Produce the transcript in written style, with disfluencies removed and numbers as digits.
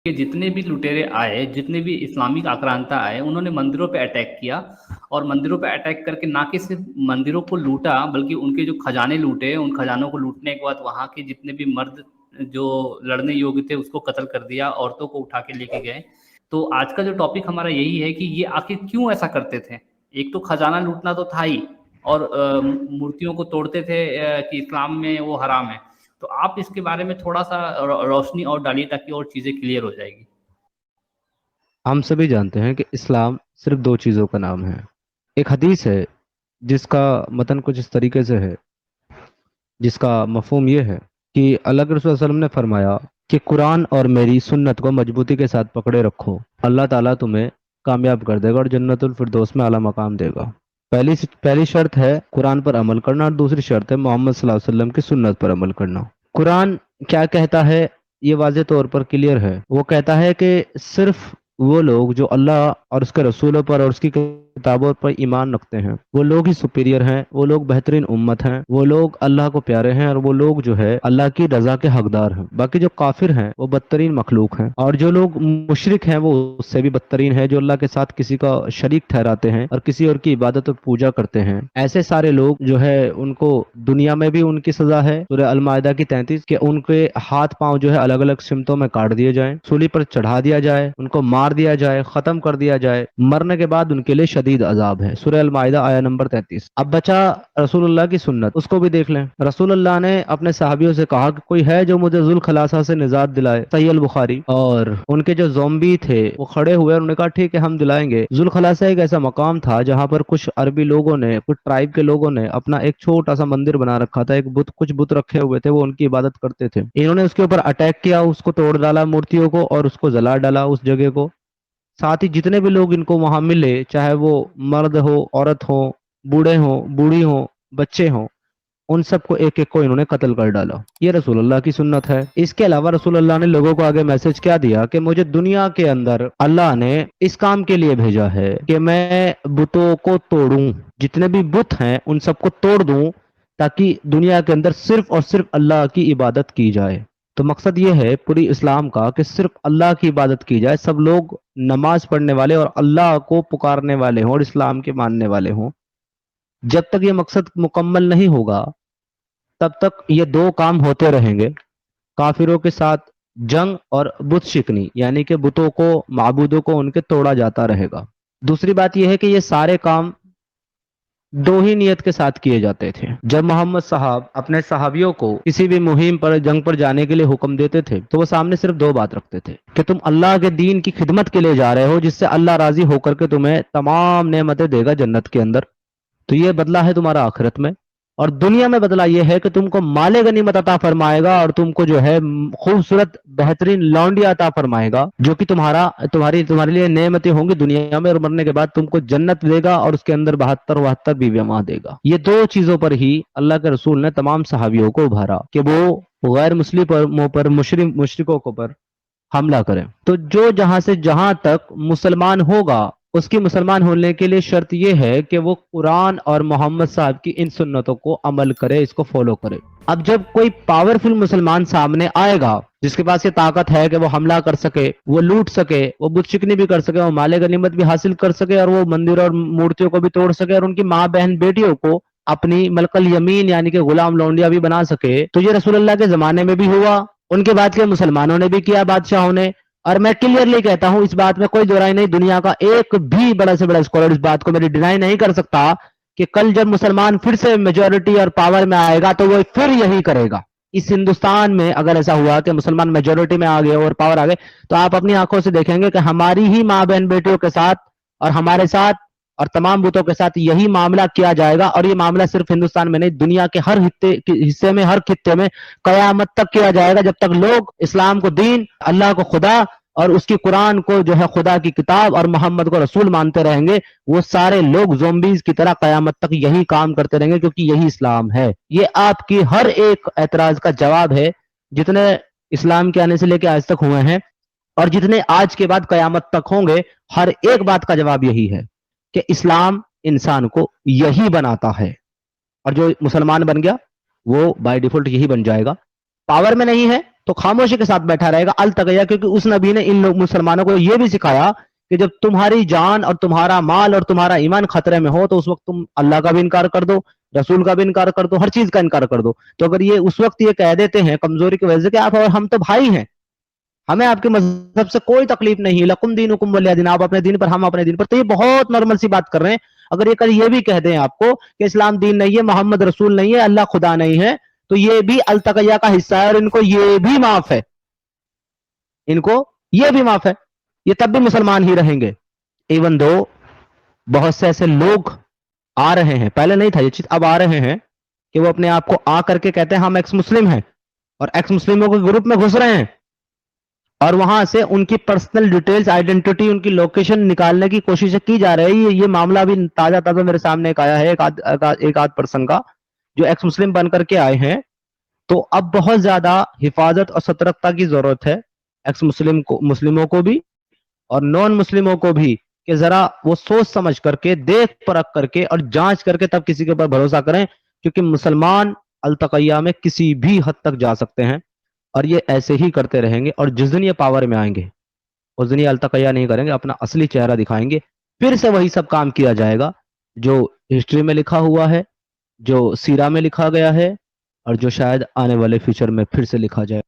کہ جتنے بھی لٹیرے آئے، جتنے بھی اسلامک آکرانتا آئے، انہوں نے مندروں پہ اٹیک کیا، اور مندروں پہ اٹیک کر کے نہ کہ صرف مندروں کو لوٹا بلکہ ان کے جو خزانے لوٹے، ان خزانوں کو لوٹنے کے بعد وہاں کے جتنے بھی مرد جو لڑنے یوگ تھے اس کو قتل کر دیا، عورتوں کو اٹھا کے لے کے گئے۔ تو آج کا جو ٹاپک ہمارا یہی ہے کہ یہ آخر کیوں ایسا کرتے تھے؟ ایک تو خزانہ لوٹنا تو تھا ہی، اور مورتیوں کو توڑتے تھے کہ اسلام میں وہ حرام ہے۔ تو آپ اس کے بارے میں تھوڑا سا روشنی اور ڈالیے تاکہ اور چیزیں کلیئر ہو جائے گی۔ ہم سبھی جانتے ہیں کہ اسلام صرف دو چیزوں کا نام ہے۔ ایک حدیث ہے جس کا متن کچھ اس طریقے سے ہے، جس کا مفہوم یہ ہے کہ اللہ کے رسول صلی اللہ علیہ وسلم نے فرمایا کہ قرآن اور میری سنت کو مضبوطی کے ساتھ پکڑے رکھو، اللہ تعالیٰ تمہیں کامیاب کر دے گا اور جنت الفردوس میں اعلیٰ مقام دے گا۔ پہلی شرط ہے قرآن پر عمل کرنا، اور دوسری شرط ہے محمد صلی اللہ علیہ وسلم کی سنت پر عمل کرنا۔ قرآن کیا کہتا ہے یہ واضح طور پر کلیئر ہے۔ وہ کہتا ہے کہ صرف وہ لوگ جو اللہ اور اس کے رسولوں پر اور اس کی کتابوں پر ایمان رکھتے ہیں وہ لوگ ہی سپیریئر ہیں، وہ لوگ بہترین امت ہیں، وہ لوگ اللہ کو پیارے ہیں، اور وہ لوگ جو ہے اللہ کی رضا کے حقدار ہیں۔ باقی جو کافر ہیں وہ بدترین مخلوق ہیں، اور جو لوگ مشرک ہیں وہ اس سے بھی بدترین ہیں، جو اللہ کے ساتھ کسی کا شریک ٹھہراتے ہیں اور کسی اور کی عبادت اور پوجا کرتے ہیں۔ ایسے سارے لوگ جو ہے ان کو دنیا میں بھی ان کی سزا ہے، سورہ المائدہ کی 33، کہ ان کے ہاتھ پاؤں جو ہے الگ الگ سمتوں میں کاٹ دیے جائیں، سولی پر چڑھا دیا جائے، ان کو مار دیا جائے، ختم کر دیا جائے، مرنے کے بعد ان کے لیے شدید عذاب ہے۔ سورہ المائدہ آیہ نمبر 33۔ اب بچا رسول اللہ کی سنت، اس کو بھی دیکھ لیں۔ رسول اللہ نے اپنے صحابیوں سے کہا کہ کوئی ہے جو مجھے ذوالخلاصہ سے نجات دلائے، صحیح البخاری۔ اور ان کے جو زومبی تھے وہ کھڑے ہوئے اور انہوں نے کہا ٹھیک ہے ہم دلائیں گے۔ ذوالخلاصہ ایک ایسا مقام تھا جہاں پر کچھ عربی لوگوں نے، کچھ ٹرائب کے لوگوں نے اپنا ایک چھوٹا سا مندر بنا رکھا تھا، ایک بت، کچھ بت رکھے ہوئے تھے، وہ ان کی عبادت کرتے تھے۔ انہوں نے اس کے اوپر اٹیک کیا، اس کو توڑ ڈالا مورتیوں کو، اور اس کو جلا ڈالا اس جگہ کو۔ ساتھ ہی جتنے بھی لوگ ان کو وہاں ملے، چاہے وہ مرد ہو، عورت ہو، بوڑھے ہوں، بوڑھی ہوں، بچے ہوں، ان سب کو ایک ایک کو انہوں نے قتل کر ڈالا۔ یہ رسول اللہ کی سنت ہے۔ اس کے علاوہ رسول اللہ نے لوگوں کو آگے میسج کیا دیا کہ مجھے دنیا کے اندر اللہ نے اس کام کے لیے بھیجا ہے کہ میں بتوں کو توڑوں، جتنے بھی بت ہیں ان سب کو توڑ دوں، تاکہ دنیا کے اندر صرف اور صرف اللہ کی عبادت کی جائے۔ تو مقصد یہ ہے پوری اسلام کا کہ صرف اللہ کی عبادت کی جائے، سب لوگ نماز پڑھنے والے اور اللہ کو پکارنے والے ہوں اور اسلام کے ماننے والے ہوں۔ جب تک یہ مقصد مکمل نہیں ہوگا تب تک یہ دو کام ہوتے رہیں گے، کافروں کے ساتھ جنگ اور بت شکنی، یعنی کہ بتوں کو، معبودوں کو ان کے توڑا جاتا رہے گا۔ دوسری بات یہ ہے کہ یہ سارے کام دو ہی نیت کے ساتھ کیے جاتے تھے۔ جب محمد صاحب اپنے صحابیوں کو کسی بھی مہم پر، جنگ پر جانے کے لیے حکم دیتے تھے تو وہ سامنے صرف دو بات رکھتے تھے کہ تم اللہ کے دین کی خدمت کے لیے جا رہے ہو، جس سے اللہ راضی ہو کر کے تمہیں تمام نعمتیں دے گا جنت کے اندر، تو یہ بدلہ ہے تمہارا آخرت میں، اور دنیا میں بدلہ یہ ہے کہ تم کو مال غنیمت عطا فرمائے گا، اور تم کو جو ہے خوبصورت بہترین لونڈی عطا فرمائے گا، جو کہ تمہارے لیے نعمتیں ہوں گی دنیا میں، اور مرنے کے بعد تم کو جنت دے گا اور اس کے اندر 72 بیویاں ماں دے گا۔ یہ دو چیزوں پر ہی اللہ کے رسول نے تمام صحابیوں کو ابھارا کہ وہ غیر مسلموں پر، مشرکوں کو پر حملہ کریں۔ تو جو جہاں سے جہاں تک مسلمان ہوگا، اس کی مسلمان ہونے کے لیے شرط یہ ہے کہ وہ قرآن اور محمد صاحب کی ان سنتوں کو عمل کرے، اس کو فالو کرے۔ اب جب کوئی پاورفل مسلمان سامنے آئے گا جس کے پاس یہ طاقت ہے کہ وہ حملہ کر سکے، وہ لوٹ سکے، وہ بت شکنی بھی کر سکے، وہ مال غنیمت بھی حاصل کر سکے، اور وہ مندر اور مورتیوں کو بھی توڑ سکے، اور ان کی ماں بہن بیٹیوں کو اپنی ملک الیمین یعنی کہ غلام لونڈیاں بھی بنا سکے، تو یہ رسول اللہ کے زمانے میں بھی ہوا، ان کے بعد کے مسلمانوں نے بھی کیا، بادشاہوں نے۔ اور میں کلیئرلی کہتا ہوں، اس بات میں کوئی دو رائے نہیں، دنیا کا ایک بھی بڑا سے بڑا اسکالر اس بات کو میری ڈینائی نہیں کر سکتا کہ کل جب مسلمان پھر سے میجورٹی اور پاور میں آئے گا تو وہ پھر یہی کرے گا۔ اس ہندوستان میں اگر ایسا ہوا کہ مسلمان میجورٹی میں آ گئے اور پاور آ گئے، تو آپ اپنی آنکھوں سے دیکھیں گے کہ ہماری ہی ماں بہن بیٹیوں کے ساتھ اور ہمارے ساتھ اور تمام بتوں کے ساتھ یہی معاملہ کیا جائے گا، اور یہ معاملہ صرف ہندوستان میں نہیں، دنیا کے ہر حصے میں، ہر خطے میں قیامت تک کیا جائے گا، جب تک لوگ اسلام کو دین، اللہ کو خدا اور اس کی قرآن کو جو ہے خدا کی کتاب اور محمد کو رسول مانتے رہیں گے، وہ سارے لوگ زومبیز کی طرح قیامت تک یہی کام کرتے رہیں گے، کیونکہ یہی اسلام ہے۔ یہ آپ کی ہر ایک اعتراض کا جواب ہے، جتنے اسلام کے آنے سے لے کے آج تک ہوئے ہیں اور جتنے آج کے بعد قیامت تک ہوں گے، ہر ایک بات کا جواب یہی ہے کہ اسلام انسان کو یہی بناتا ہے، اور جو مسلمان بن گیا وہ بائی ڈیفالٹ یہی بن جائے گا۔ پاور میں نہیں ہے تو خاموشی کے ساتھ بیٹھا رہے گا التقیہ، کیونکہ اس نبی نے ان مسلمانوں کو یہ بھی سکھایا کہ جب تمہاری جان اور تمہارا مال اور تمہارا ایمان خطرے میں ہو تو اس وقت تم اللہ کا بھی انکار کر دو، رسول کا بھی انکار کر دو، ہر چیز کا انکار کر دو۔ تو اگر یہ اس وقت یہ کہہ دیتے ہیں کمزوری کی وجہ سے کہ آپ اور ہم تو بھائی ہیں، ہمیں آپ کے مذہب سے کوئی تکلیف نہیں، لکم دینکم ولی دین، آپ اپنے دین پر ہم اپنے دین پر، تو یہ بہت نارمل سی بات کر رہے ہیں۔ اگر یہ کل یہ بھی کہہ دیں آپ کو کہ اسلام دین نہیں ہے، محمد رسول نہیں ہے، اللہ خدا نہیں ہے، تو یہ بھی التقیہ کا حصہ ہے اور ان کو یہ بھی معاف ہے، ان کو یہ بھی معاف ہے، یہ تب بھی مسلمان ہی رہیں گے۔ ایون دو بہت سے ایسے لوگ آ رہے ہیں، پہلے نہیں تھا یہ چیز، اب آ رہے ہیں کہ وہ اپنے آپ کو آ کر کے کہتے ہیں ہم ایکس مسلم ہیں، اور ایکس مسلموں کے گروپ میں گھس رہے ہیں، اور وہاں سے ان کی پرسنل ڈیٹیلز، آئیڈینٹی، ان کی لوکیشن نکالنے کی کوشش کی جا رہی ہے۔ یہ معاملہ بھی تازہ تازہ میرے سامنے ایک آیا ہے، ایک آدھ پرسن کا جو ایکس مسلم بن کر کے آئے ہیں۔ تو اب بہت زیادہ حفاظت اور سترکتا کی ضرورت ہے ایکس مسلموں کو بھی اور نان مسلموں کو بھی، کہ ذرا وہ سوچ سمجھ کر کے، دیکھ پرکھ کر کے اور جانچ کر کے تب کسی کے اوپر بھروسہ کریں، کیونکہ مسلمان التقیہ میں کسی بھی حد تک جا سکتے ہیں اور یہ ایسے ہی کرتے رہیں گے، اور جس دن یہ پاور میں آئیں گے اس دن یہ التقیہ نہیں کریں گے، اپنا اصلی چہرہ دکھائیں گے، پھر سے وہی سب کام کیا جائے گا جو ہسٹری میں لکھا ہوا ہے، جو سیرہ میں لکھا گیا ہے، اور جو شاید آنے والے فیوچر میں پھر سے لکھا جائے۔